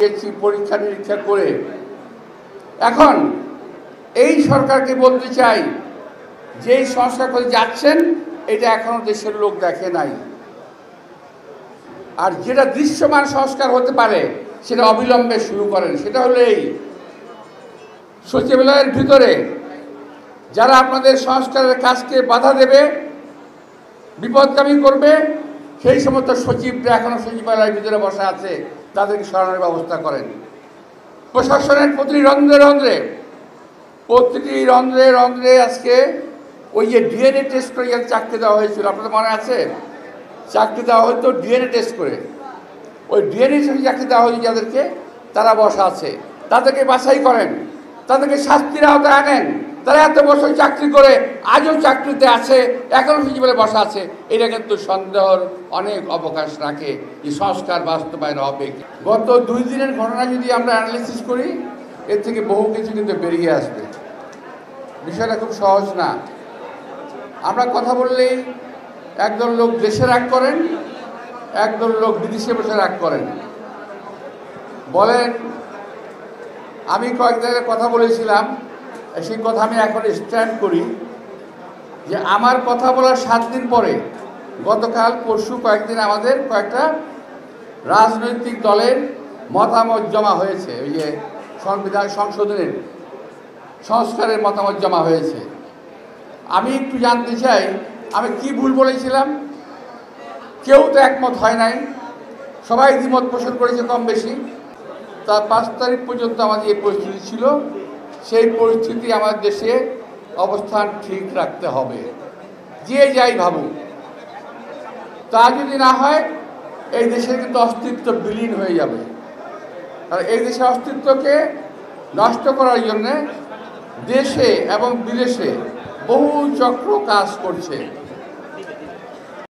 গেছি পরীক্ষা নিরীক্ষা করে এখন এই সরকারকে বলতে চাই যে সংস্কার করে যাচ্ছেন এটা এখনো দেশের লোক দেখে নাই। আর যেটা দৃশ্যমান সংস্কার হতে পারে সেটা অবিলম্বে শুরু করেন। সেটা হলো এই সচিবালয়ের ভিতরে যারা আপনাদের সংস্কারের কাজকে বাধা দেবে, বিপদগামী করবে, সেই সমস্ত সচিবরা এখনো সচিবালয়ের ভিতরে বসা আছে, তাদেরকে সরানোর ব্যবস্থা করেন। প্রশাসনের প্রতিটি রন্ধ্রে রন্ধ্রে আজকে ওই যে ডিএনএ টেস্ট করে যাতে চাকরি দেওয়া হয়েছিল, আপনাদের মনে আছে? চাকরি দেওয়া হয়তো ডিএনএ টেস্ট করে, ওই ডিএনএ টেস্ট চাকরি দেওয়া হয়েছে যাদেরকে, তারা বসা আছে। তাদেরকে বাছাই করেন, তাদেরকে শাস্তির আওতায় আনেন। তারা এত বছর চাকরি করে আজও চাকরিতে আছে, এখনও সচিবালয়ে বসা আছে। এটা কিন্তু সন্দেহর অনেক অবকাশ রাখে যে সংস্কার বাস্তবায়ন হবে। গত 2 দিনের ঘটনা যদি আমরা অ্যানালিসিস করি, এর থেকে বহু কিছু কিন্তু বেরিয়ে আসবে। বিষয়টা খুব সহজ না। আমরা কথা বললেই একদল লোক দেশে রাগ করেন, একদল লোক বিদেশে বসে রাগ করেন। বলেন আমি কয়েক জায়গায় কথা বলেছিলাম, সেই কথা আমি এখন স্ট্যান্ড করি যে আমার কথা বলার 7 দিন পরে গতকাল পরশু কয়েকদিন আমাদের কয়েকটা রাজনৈতিক দলের মতামত জমা হয়েছে। ওই যে সংবিধান সংশোধনের সংস্কারের মতামত জমা হয়েছে। আমি একটু জানতে চাই আমি কি ভুল বলেছিলাম। কেউ তো একমত হয় নাই, সবাই দ্বিমত পোষণ করেছে কম বেশি। তার 5 তারিখ পর্যন্ত আমাদের এই পরিস্থিতি ছিল। সেই পরিস্থিতি আমাদের দেশে অবস্থান ঠিক রাখতে হবে, যে যাই ভাবুক। তা যদি না হয় এই দেশের কিন্তু অস্তিত্ব বিলীন হয়ে যাবে। আর এই দেশের অস্তিত্বকে নষ্ট করার জন্যে দেশে এবং বিদেশে বহু চক্র কাজ করছে।